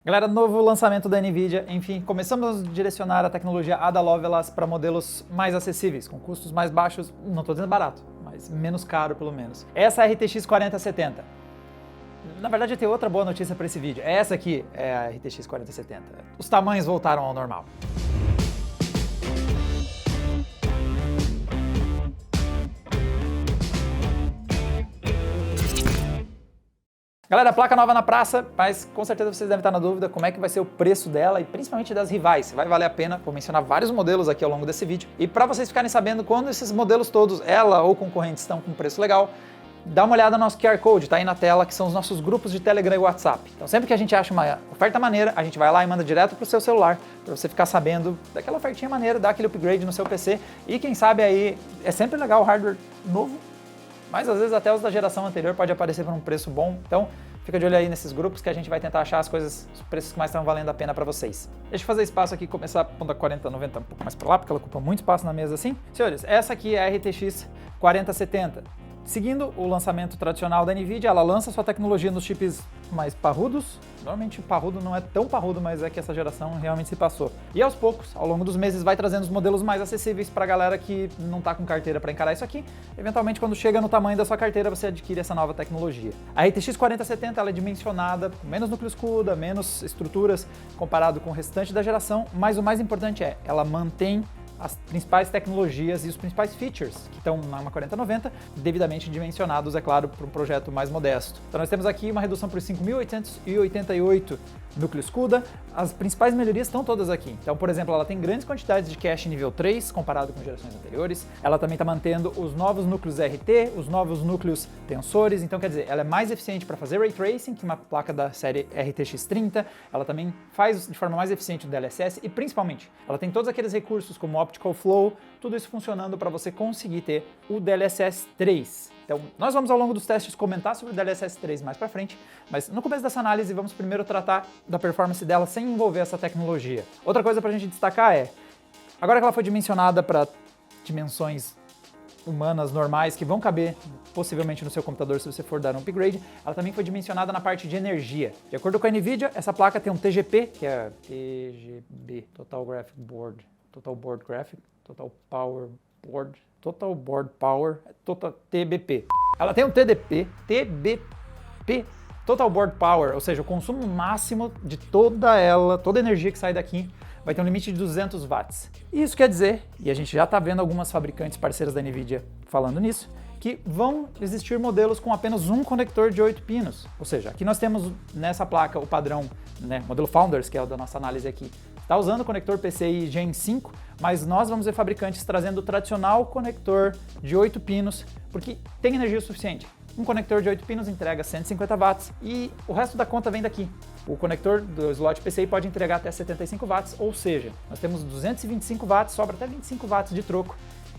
Galera, novo lançamento da NVIDIA, enfim, começamos a direcionar a tecnologia Ada Lovelace para modelos mais acessíveis, com custos mais baixos, não estou dizendo barato, mas menos caro pelo menos. Essa é a RTX 4070. Na verdade, eu tenho outra boa notícia para esse vídeo. Essa aqui é a RTX 4070. Os tamanhos voltaram ao normal. Galera, placa nova na praça, mas com certeza vocês devem estar na dúvida como é que vai ser o preço dela e principalmente das rivais. Se vai valer a pena, vou mencionar vários modelos aqui ao longo desse vídeo. E para vocês ficarem sabendo quando esses modelos todos, ela ou concorrentes, estão com preço legal, dá uma olhada no nosso QR Code, tá aí na tela, que são os nossos grupos de Telegram e WhatsApp. Então sempre que a gente acha uma oferta maneira, a gente vai lá e manda direto pro seu celular, para você ficar sabendo daquela ofertinha maneira, dar aquele upgrade no seu PC. E quem sabe aí, é sempre legal o hardware novo, mas às vezes até os da geração anterior pode aparecer por um preço bom. Então fica de olho aí nesses grupos que a gente vai tentar achar as coisas, os preços que mais estão valendo a pena para vocês. Deixa eu fazer espaço aqui e começar pondo a 4090 um pouco mais para lá, porque ela ocupa muito espaço na mesa assim. Senhores, essa aqui é a RTX 4070. Seguindo o lançamento tradicional da NVIDIA, ela lança sua tecnologia nos chips mais parrudos. Normalmente o parrudo não é tão parrudo, mas é que essa geração realmente se passou. E aos poucos, ao longo dos meses, vai trazendo os modelos mais acessíveis para a galera que não está com carteira para encarar isso aqui. Eventualmente, quando chega no tamanho da sua carteira, você adquire essa nova tecnologia. A RTX 4070 ela é dimensionada com menos núcleos CUDA, menos estruturas comparado com o restante da geração, mas o mais importante é, ela mantém as principais tecnologias e os principais features que estão na 4090, devidamente dimensionados, é claro, para um projeto mais modesto. Então nós temos aqui uma redução por 5.888 núcleos CUDA, as principais melhorias estão todas aqui. Então, por exemplo, ela tem grandes quantidades de cache nível 3, comparado com gerações anteriores, ela também está mantendo os novos núcleos RT, os novos núcleos tensores, então quer dizer, ela é mais eficiente para fazer Ray Tracing que uma placa da série RTX 30, ela também faz de forma mais eficiente o DLSS e principalmente, ela tem todos aqueles recursos como Optical Flow, tudo isso funcionando para você conseguir ter o DLSS 3. Então, nós vamos ao longo dos testes comentar sobre o DLSS 3 mais para frente, mas no começo dessa análise vamos primeiro tratar da performance dela sem envolver essa tecnologia. Outra coisa para a gente destacar é, agora que ela foi dimensionada para dimensões humanas normais que vão caber possivelmente no seu computador se você for dar um upgrade, ela também foi dimensionada na parte de energia. De acordo com a NVIDIA, essa placa tem um TGP, que é TGB, Total Graphic Board, Total Board Graphic, Total Power Board, Total Board Power, Total TBP. Ela tem um TBP, Total Board Power, ou seja, o consumo máximo de toda a energia que sai daqui vai ter um limite de 200 watts. E isso quer dizer, e a gente já está vendo algumas fabricantes parceiras da NVIDIA falando nisso, que vão existir modelos com apenas um conector de 8 pinos. Ou seja, aqui nós temos nessa placa o padrão, modelo Founders, que é o da nossa análise aqui, está usando o conector PCI Gen 5, mas nós vamos ver fabricantes trazendo o tradicional conector de 8 pinos, porque tem energia suficiente. Um conector de 8 pinos entrega 150 watts e o resto da conta vem daqui. O conector do slot PCI pode entregar até 75 watts, ou seja, nós temos 225 watts, sobra até 25 watts de troco,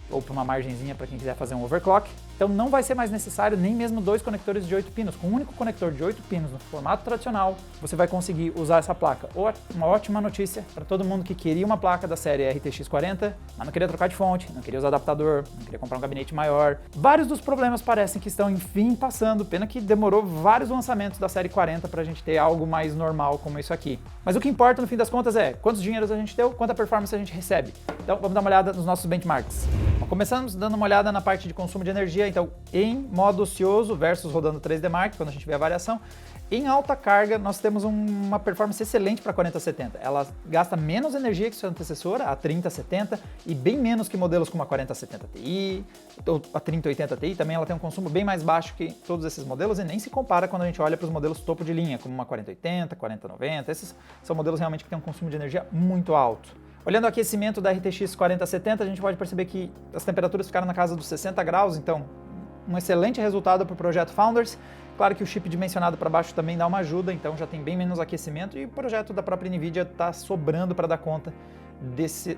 ou para uma margenzinha para quem quiser fazer um overclock. Então não vai ser mais necessário nem mesmo dois conectores de 8 pinos. Com um único conector de 8 pinos no formato tradicional, você vai conseguir usar essa placa. Uma ótima notícia para todo mundo que queria uma placa da série RTX 40, mas não queria trocar de fonte, não queria usar adaptador, não queria comprar um gabinete maior. Vários dos problemas parecem que estão enfim passando, pena que demorou vários lançamentos da série 40 para a gente ter algo mais normal como isso aqui. Mas o que importa no fim das contas é quantos dinheiros a gente deu, quanta performance a gente recebe. Então vamos dar uma olhada nos nossos benchmarks. Começamos dando uma olhada na parte de consumo de energia, então em modo ocioso versus rodando 3D Mark, quando a gente vê a variação. Em alta carga, nós temos uma performance excelente para a 4070. Ela gasta menos energia que sua antecessora, a 3070, e bem menos que modelos como a 4070 Ti, ou a 3080 Ti. Também ela tem um consumo bem mais baixo que todos esses modelos e nem se compara quando a gente olha para os modelos topo de linha, como uma 4080, 4090. Esses são modelos realmente que têm um consumo de energia muito alto. Olhando o aquecimento da RTX 4070, a gente pode perceber que as temperaturas ficaram na casa dos 60 graus, então um excelente resultado para o projeto Founders. Claro que o chip dimensionado para baixo também dá uma ajuda, então já tem bem menos aquecimento e o projeto da própria NVIDIA está sobrando para dar conta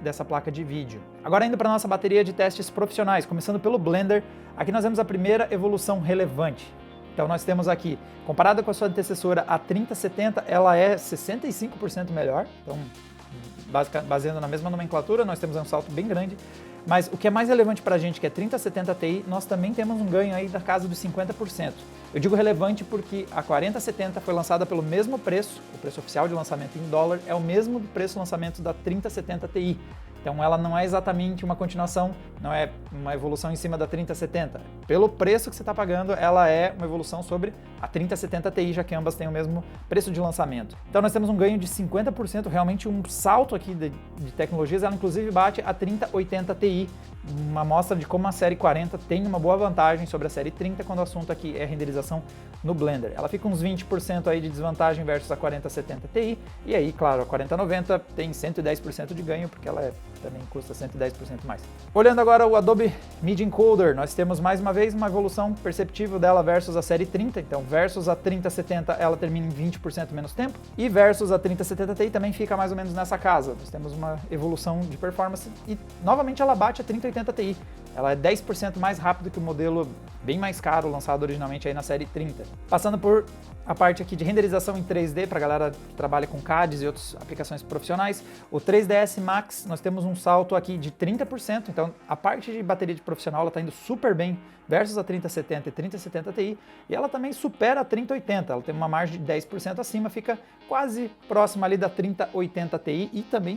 dessa placa de vídeo. Agora indo para a nossa bateria de testes profissionais, começando pelo Blender, aqui nós vemos a primeira evolução relevante. Então nós temos aqui, comparada com a sua antecessora, a 3070, ela é 65% melhor, então baseando na mesma nomenclatura, nós temos um salto bem grande. Mas o que é mais relevante para a gente, que é 3070 Ti, nós também temos um ganho aí da casa dos 50%. Eu digo relevante porque a 4070 foi lançada pelo mesmo preço, o preço oficial de lançamento em dólar é o mesmo do preço de lançamento da 3070 Ti. Então ela não é exatamente uma continuação, não é uma evolução em cima da 3070. Pelo preço que você está pagando, ela é uma evolução sobre a 3070 Ti, já que ambas têm o mesmo preço de lançamento. Então nós temos um ganho de 50%, realmente um salto aqui de tecnologias. Ela inclusive bate a 3080 Ti, uma amostra de como a série 40 tem uma boa vantagem sobre a série 30 quando o assunto aqui é renderização no Blender. Ela fica uns 20% aí de desvantagem versus a 4070 Ti, e aí, claro, a 4090 tem 110% de ganho, porque ela também custa 110% mais. Olhando agora o Adobe Media Encoder, nós temos mais uma vez uma evolução perceptível dela versus a série 30, então versus a 3070 ela termina em 20% menos tempo, e versus a 3070 Ti também fica mais ou menos nessa casa. Nós temos uma evolução de performance e novamente ela bate a 3080 Ti. Ela é 10% mais rápido que o modelo bem mais caro lançado originalmente aí na série 30. Passando por a parte aqui de renderização em 3D para a galera que trabalha com CADs e outras aplicações profissionais, o 3ds Max nós temos um salto aqui de 30%, então a parte de bateria de profissional ela está indo super bem versus a 3070 e 3070 Ti, e ela também supera a 3080, ela tem uma margem de 10% acima, fica quase próxima ali da 3080 Ti e também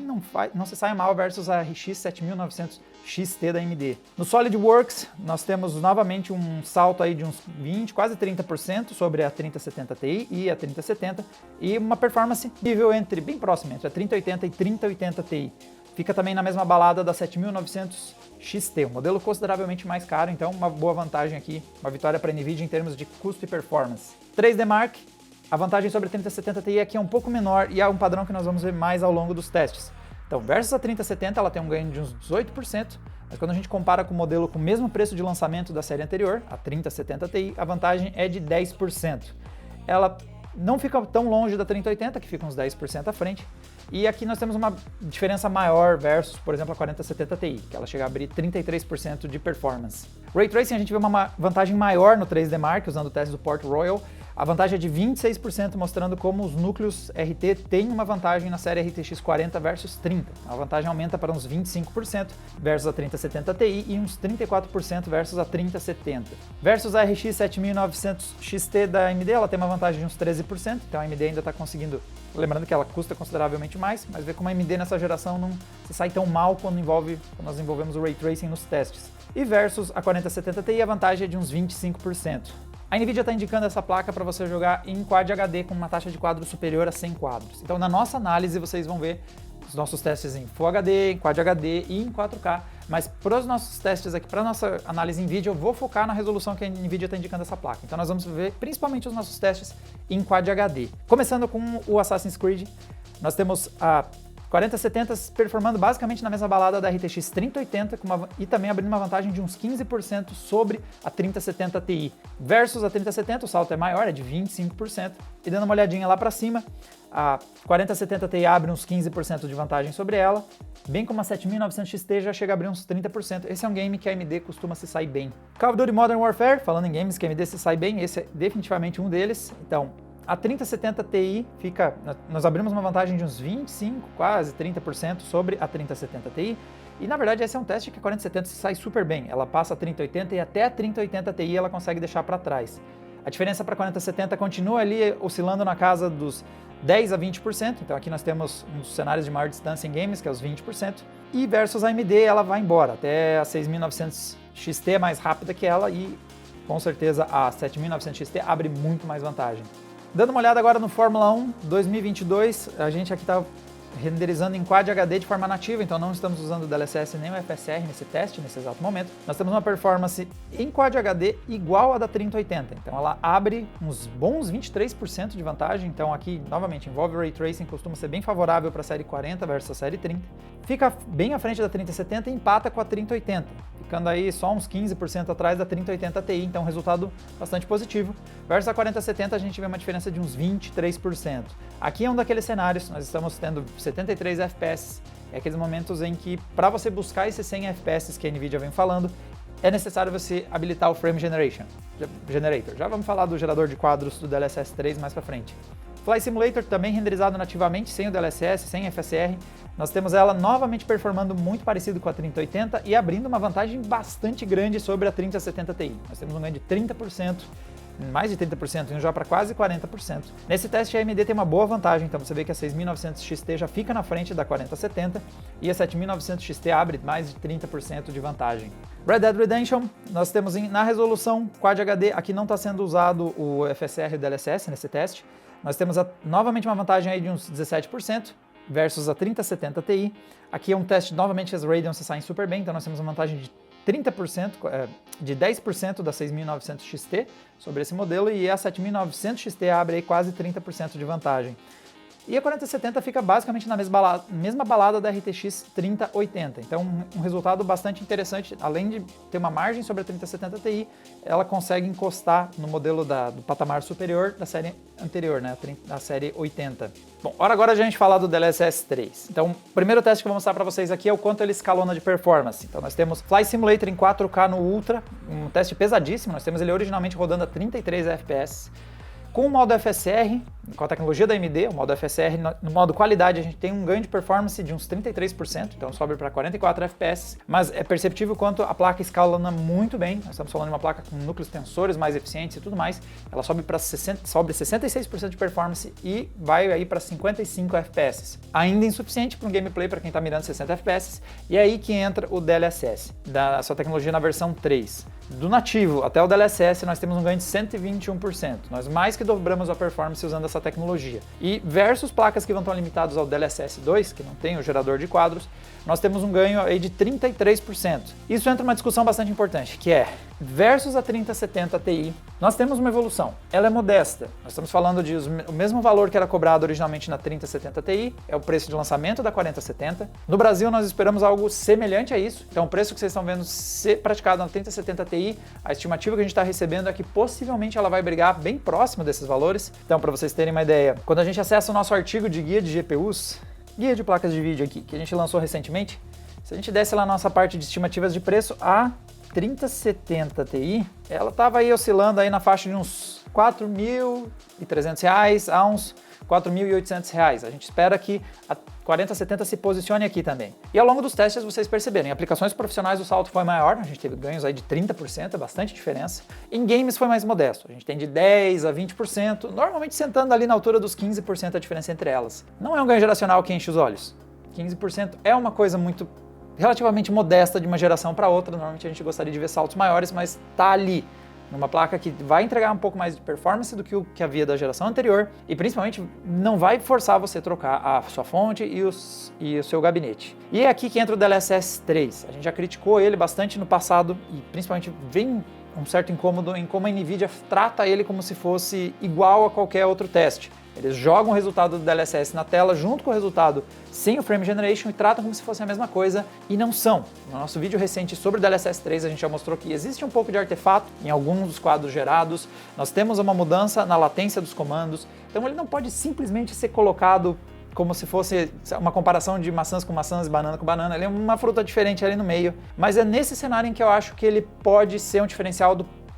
não se sai mal versus a RX 7900 XT da AMD. No SolidWorks nós temos novamente um salto aí de uns 20, quase 30% sobre a 3070 Ti e a 3070 e uma performance nível bem próxima entre a 3080 e 3080 Ti. Fica também na mesma balada da 7900 XT, um modelo consideravelmente mais caro, então uma boa vantagem aqui, uma vitória para a NVIDIA em termos de custo e performance. 3D Mark, a vantagem sobre a 3070 Ti aqui é um pouco menor e é um padrão que nós vamos ver mais ao longo dos testes. Então, versus a 3070 ela tem um ganho de uns 18%, mas quando a gente compara com o modelo com o mesmo preço de lançamento da série anterior, a 3070 Ti, a vantagem é de 10%. Ela não fica tão longe da 3080, que fica uns 10% à frente, e aqui nós temos uma diferença maior versus, por exemplo, a 4070 Ti, que ela chega a abrir 33% de performance. Ray Tracing a gente vê uma vantagem maior no 3D Mark, usando o teste do Port Royal. A vantagem é de 26%, mostrando como os núcleos RT têm uma vantagem na série RTX 40 versus 30. A vantagem aumenta para uns 25% versus a 3070 Ti e uns 34% versus a 3070. Versus a RX 7900 XT da AMD, ela tem uma vantagem de uns 13%, então a AMD ainda está conseguindo, lembrando que ela custa consideravelmente mais, mas vê como a AMD nessa geração não se sai tão mal quando nós envolvemos o Ray Tracing nos testes. E versus a 4070 Ti, a vantagem é de uns 25%. A NVIDIA está indicando essa placa para você jogar em Quad HD com uma taxa de quadros superior a 100 quadros. Então, na nossa análise, vocês vão ver os nossos testes em Full HD, em Quad HD e em 4K, mas para os nossos testes aqui, para a nossa análise em vídeo, eu vou focar na resolução que a NVIDIA está indicando essa placa. Então, nós vamos ver principalmente os nossos testes em Quad HD. Começando com o Assassin's Creed, nós temos a 4070 performando basicamente na mesma balada da RTX 3080 e também abrindo uma vantagem de uns 15% sobre a 3070 Ti. Versus a 3070 o salto é maior, é de 25%. E dando uma olhadinha lá para cima, a 4070 Ti abre uns 15% de vantagem sobre ela, bem como a 7900 XT já chega a abrir uns 30%. Esse é um game que a AMD costuma se sair bem. Call of Duty Modern Warfare, falando em games que a AMD se sai bem, esse é definitivamente um deles. Então, a 3070 Ti nós abrimos uma vantagem de uns 25, quase 30% sobre a 3070 Ti. E na verdade esse é um teste que a 4070 se sai super bem. Ela passa a 3080 e até a 3080 Ti ela consegue deixar para trás. A diferença para a 4070 continua ali oscilando na casa dos 10 a 20%. Então aqui nós temos uns cenários de maior distância em games, que é os 20%. E versus a AMD ela vai embora. Até a 6900 XT é mais rápida que ela e com certeza a 7900 XT abre muito mais vantagem. Dando uma olhada agora no Fórmula 1 2022, a gente aqui está renderizando em Quad HD de forma nativa, então não estamos usando o DLSS nem o FSR nesse teste, nesse exato momento. Nós temos uma performance em Quad HD igual à da 3080, então ela abre uns bons 23% de vantagem, então aqui, novamente, envolve o Ray Tracing, costuma ser bem favorável para a série 40 versus a série 30. Fica bem à frente da 3070 e empata com a 3080, ficando aí só uns 15% atrás da 3080 Ti, então resultado bastante positivo. Versus a 4070 a gente vê uma diferença de uns 23%. Aqui é um daqueles cenários, nós estamos tendo 73 FPS, é aqueles momentos em que para você buscar esses 100 FPS que a NVIDIA vem falando, é necessário você habilitar o Frame Generator. Já vamos falar do gerador de quadros do DLSS 3 mais para frente. Flight Simulator também renderizado nativamente, sem o DLSS, sem FSR. Nós temos ela novamente performando muito parecido com a 3080 e abrindo uma vantagem bastante grande sobre a 3070 Ti. Nós temos um ganho de 30%, mais de 30%, indo já para quase 40%. Nesse teste a AMD tem uma boa vantagem, então você vê que a 6900 XT já fica na frente da 4070 e a 7900 XT abre mais de 30% de vantagem. Red Dead Redemption, nós temos na resolução Quad HD, aqui não está sendo usado o FSR e o DLSS nesse teste. Nós temos novamente uma vantagem aí de uns 17% versus a 3070 Ti. Aqui é um teste, novamente as Radeon se saem super bem, então nós temos uma vantagem de 30%, de 10% da 6900 XT sobre esse modelo e a 7900 XT abre aí quase 30% de vantagem. E a 4070 fica basicamente na mesma balada da RTX 3080, então um resultado bastante interessante, além de ter uma margem sobre a 3070 Ti, ela consegue encostar no modelo do patamar superior da série anterior, né, da série 80. Bom, agora a gente falar do DLSS 3. Então, o primeiro teste que eu vou mostrar para vocês aqui é o quanto ele escalona de performance. Então, nós temos Flight Simulator em 4K no Ultra, um teste pesadíssimo, nós temos ele originalmente rodando a 33 FPS. Com o modo FSR, com a tecnologia da AMD, o modo FSR, no modo qualidade, a gente tem um ganho de performance de uns 33%, então sobe para 44 FPS, mas é perceptível quanto a placa escalona muito bem. Nós estamos falando de uma placa com núcleos tensores mais eficientes e tudo mais. Ela sobe para 66% de performance e vai aí para 55 FPS. Ainda insuficiente para um gameplay para quem está mirando 60 FPS, e é aí que entra o DLSS, da sua tecnologia na versão 3. Do nativo até o DLSS nós temos um ganho de 121%, nós mais que dobramos a performance usando essa tecnologia. E versus placas que vão estar limitadas ao DLSS 2, que não tem o gerador de quadros, nós temos um ganho aí de 33%. Isso entra uma discussão bastante importante, que é, versus a 3070 Ti, nós temos uma evolução. Ela é modesta. Nós estamos falando de o mesmo valor que era cobrado originalmente na 3070 Ti, é o preço de lançamento da 4070. No Brasil, nós esperamos algo semelhante a isso. Então, o preço que vocês estão vendo ser praticado na 3070 Ti, a estimativa que a gente está recebendo é que possivelmente ela vai brigar bem próximo desses valores. Então, para vocês terem uma ideia, quando a gente acessa o nosso artigo de guia de GPUs, guia de placas de vídeo aqui, que a gente lançou recentemente, se a gente desce lá na nossa parte de estimativas de preço, a 3070 Ti, ela estava aí oscilando aí na faixa de uns R$ 4.300 a uns R$ 4.800. A gente espera que a 4070 se posicione aqui também. E ao longo dos testes vocês perceberam, em aplicações profissionais o salto foi maior, a gente teve ganhos aí de 30%, é bastante diferença. Em games foi mais modesto, a gente tem de 10% a 20%, normalmente sentando ali na altura dos 15% a diferença entre elas. Não é um ganho geracional que enche os olhos. 15% é uma coisa muito relativamente modesta de uma geração para outra, normalmente a gente gostaria de ver saltos maiores, mas tá ali, numa placa que vai entregar um pouco mais de performance do que o que havia da geração anterior e principalmente não vai forçar você a trocar a sua fonte e o seu gabinete. E é aqui que entra o DLSS 3, a gente já criticou ele bastante no passado e principalmente vem um certo incômodo em como a NVIDIA trata ele como se fosse igual a qualquer outro teste. Eles jogam o resultado do DLSS na tela junto com o resultado sem o Frame Generation e tratam como se fosse a mesma coisa e não são. No nosso vídeo recente sobre o DLSS 3 a gente já mostrou que existe um pouco de artefato em alguns dos quadros gerados, nós temos uma mudança na latência dos comandos, então ele não pode simplesmente ser colocado como se fosse uma comparação de maçãs com maçãs, banana com banana, ele é uma fruta diferente ali no meio, mas é nesse cenário em que eu acho que ele pode ser um diferencial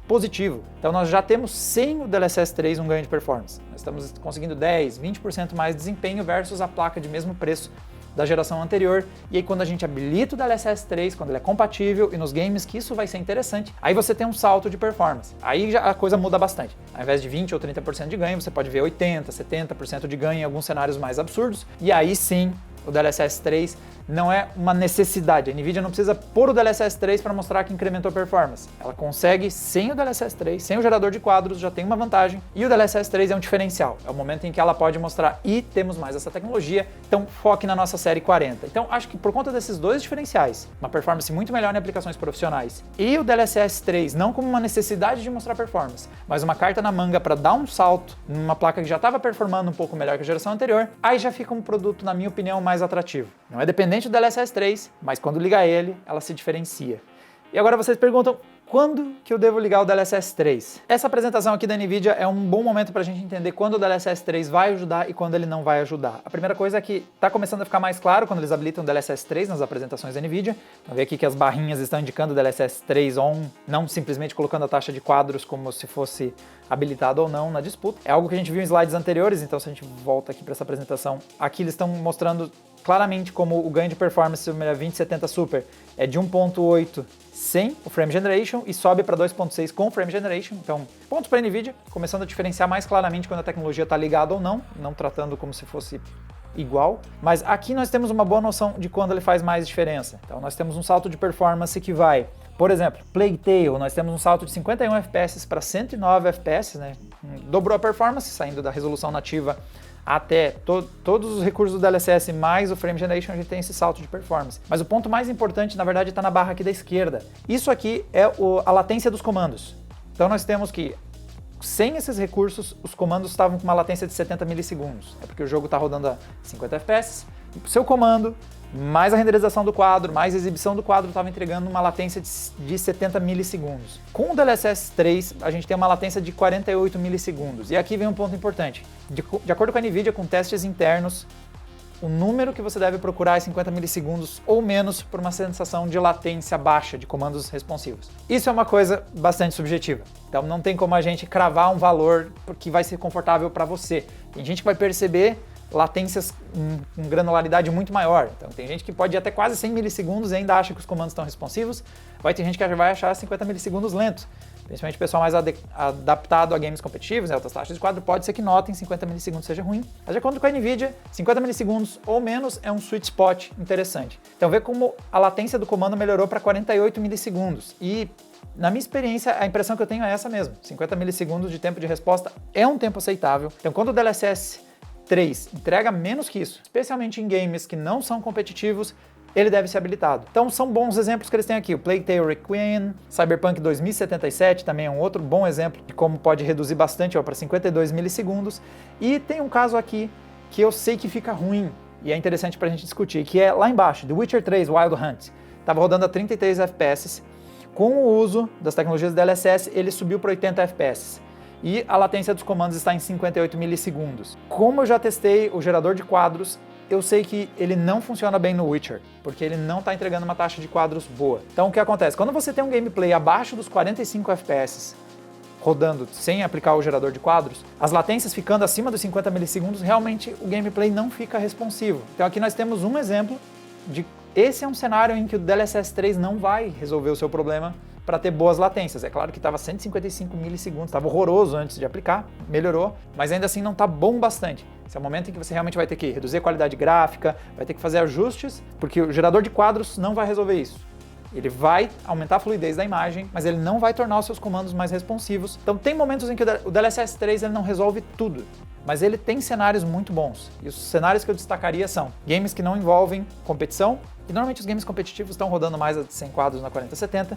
positivo. Então nós já temos sem o DLSS 3 um ganho de performance. Nós estamos conseguindo 10, 20% mais desempenho versus a placa de mesmo preço da geração anterior. E aí quando a gente habilita o DLSS 3, quando ele é compatível e nos games que isso vai ser interessante, aí você tem um salto de performance. Aí já a coisa muda bastante. Ao invés de 20 ou 30% de ganho, você pode ver 80, 70% de ganho em alguns cenários mais absurdos. E aí sim, o DLSS 3 não é uma necessidade. A NVIDIA não precisa pôr o DLSS 3 para mostrar que incrementou performance. Ela consegue, sem o DLSS 3, sem o gerador de quadros, já tem uma vantagem. E o DLSS 3 é um diferencial. É o momento em que ela pode mostrar e temos mais essa tecnologia. Então foque na nossa série 40. Então acho que por conta desses dois diferenciais, uma performance muito melhor em aplicações profissionais e o DLSS 3 não como uma necessidade de mostrar performance, mas uma carta na manga para dar um salto numa placa que já estava performando um pouco melhor que a geração anterior, aí já fica um produto, na minha opinião, mais atrativo. Não é dependente do DLSS 3, mas quando liga ele, ela se diferencia. E agora vocês perguntam, Quando que eu devo ligar o DLSS 3? Essa apresentação aqui da NVIDIA é um bom momento para a gente entender quando o DLSS 3 vai ajudar e quando ele não vai ajudar. A primeira coisa é que está começando a ficar mais claro quando eles habilitam o DLSS 3 nas apresentações da NVIDIA. Então vê aqui que as barrinhas estão indicando o DLSS 3 on, não simplesmente colocando a taxa de quadros como se fosse habilitado ou não na disputa. É algo que a gente viu em slides anteriores, então se a gente volta aqui para essa apresentação, aqui eles estão mostrando claramente como o ganho de performance do 2070 Super é de 1.8 sem o Frame Generation e sobe para 2.6 com o Frame Generation. Então, pontos para a NVIDIA, começando a diferenciar mais claramente quando a tecnologia está ligada ou não tratando como se fosse igual. Mas aqui nós temos uma boa noção de quando ele faz mais diferença. Então, nós temos um salto de performance que vai, por exemplo, Plague Tale, nós temos um salto de 51 FPS para 109 FPS, né? Dobrou a performance, saindo da resolução nativa até todos os recursos do DLSS mais o Frame Generation, a gente tem esse salto de performance. Mas o ponto mais importante, na verdade, está na barra aqui da esquerda. Isso aqui é a latência dos comandos. Então nós temos que, sem esses recursos, os comandos estavam com uma latência de 70 milissegundos. É porque o jogo está rodando a 50 FPS, e o seu comando, mais a renderização do quadro, mais a exibição do quadro, estava entregando uma latência de 70 milissegundos. Com o DLSS 3, a gente tem uma latência de 48 milissegundos. E aqui vem um ponto importante. De acordo com a NVIDIA, com testes internos, o número que você deve procurar é 50 milissegundos ou menos por uma sensação de latência baixa de comandos responsivos. Isso é uma coisa bastante subjetiva. Então não tem como a gente cravar um valor que vai ser confortável para você. Tem gente que vai perceber latências com granularidade muito maior. Então tem gente que pode ir até quase 100 milissegundos e ainda acha que os comandos estão responsivos. Vai ter gente que vai achar 50 milissegundos lento. Principalmente o pessoal mais adaptado a games competitivos, altas taxas de quadro, pode ser que notem 50 milissegundos seja ruim. Mas de acordo com a NVIDIA, 50 milissegundos ou menos é um sweet spot interessante. Então vê como a latência do comando melhorou para 48 milissegundos. E na minha experiência, a impressão que eu tenho é essa mesmo. 50 milissegundos de tempo de resposta é um tempo aceitável. Então quando o DLSS 3 entrega menos que isso, especialmente em games que não são competitivos, ele deve ser habilitado. Então são bons exemplos que eles têm aqui. O Plague Tale Requiem, Cyberpunk 2077 também é um outro bom exemplo de como pode reduzir bastante para 52 milissegundos. E tem um caso aqui que eu sei que fica ruim e é interessante para a gente discutir, que é lá embaixo, The Witcher 3 Wild Hunt. Estava rodando a 33 FPS. Com o uso das tecnologias DLSS, ele subiu para 80 FPS. E a latência dos comandos está em 58 milissegundos. Como eu já testei o gerador de quadros, eu sei que ele não funciona bem no Witcher, porque ele não está entregando uma taxa de quadros boa. Então o que acontece? Quando você tem um gameplay abaixo dos 45 FPS, rodando sem aplicar o gerador de quadros, as latências ficando acima dos 50 milissegundos, realmente o gameplay não fica responsivo. Então aqui nós temos um exemplo de esse é um cenário em que o DLSS 3 não vai resolver o seu problema para ter boas latências. É claro que estava 155 milissegundos, estava horroroso antes de aplicar, melhorou, mas ainda assim não está bom bastante. Esse é o momento em que você realmente vai ter que reduzir a qualidade gráfica, vai ter que fazer ajustes, porque o gerador de quadros não vai resolver isso. Ele vai aumentar a fluidez da imagem, mas ele não vai tornar os seus comandos mais responsivos. Então tem momentos em que o DLSS 3 ele não resolve tudo, mas ele tem cenários muito bons. E os cenários que eu destacaria são games que não envolvem competição, e normalmente os games competitivos estão rodando mais a 100 quadros na 4070.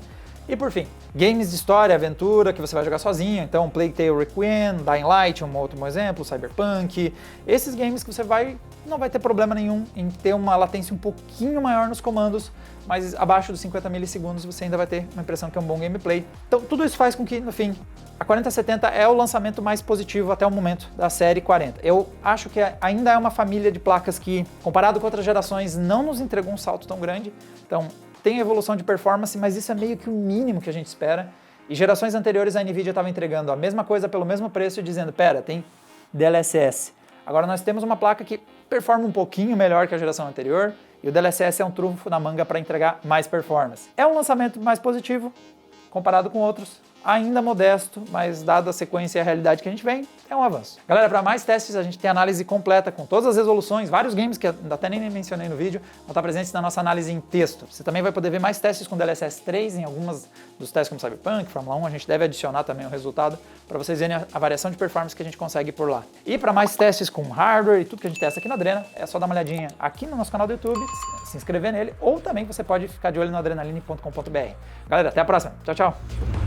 E por fim, games de história, aventura, que você vai jogar sozinho, então Plague Tale Requiem, Dying Light, um outro exemplo, Cyberpunk, esses games que você não vai ter problema nenhum em ter uma latência um pouquinho maior nos comandos, mas abaixo dos 50 milissegundos você ainda vai ter uma impressão que é um bom gameplay. Então tudo isso faz com que, no fim, a 4070 é o lançamento mais positivo até o momento da série 40. Eu acho que ainda é uma família de placas que, comparado com outras gerações, não nos entregou um salto tão grande. Então, tem evolução de performance, mas isso é meio que o mínimo que a gente espera. E gerações anteriores a NVIDIA estava entregando a mesma coisa pelo mesmo preço e dizendo, pera, tem DLSS. Agora nós temos uma placa que performa um pouquinho melhor que a geração anterior e o DLSS é um trunfo na manga para entregar mais performance. É um lançamento mais positivo comparado com outros, ainda modesto, mas dada a sequência e a realidade que a gente vem, é um avanço. Galera, para mais testes, a gente tem análise completa com todas as resoluções, vários games que até nem mencionei no vídeo, vão estar presentes na nossa análise em texto. Você também vai poder ver mais testes com DLSS 3 em algumas dos testes como Cyberpunk, Fórmula 1, a gente deve adicionar também o resultado para vocês verem a variação de performance que a gente consegue por lá. E para mais testes com hardware e tudo que a gente testa aqui na Adrena, é só dar uma olhadinha aqui no nosso canal do YouTube, se inscrever nele, ou também você pode ficar de olho no adrenaline.com.br. Galera, até a próxima. Tchau, tchau!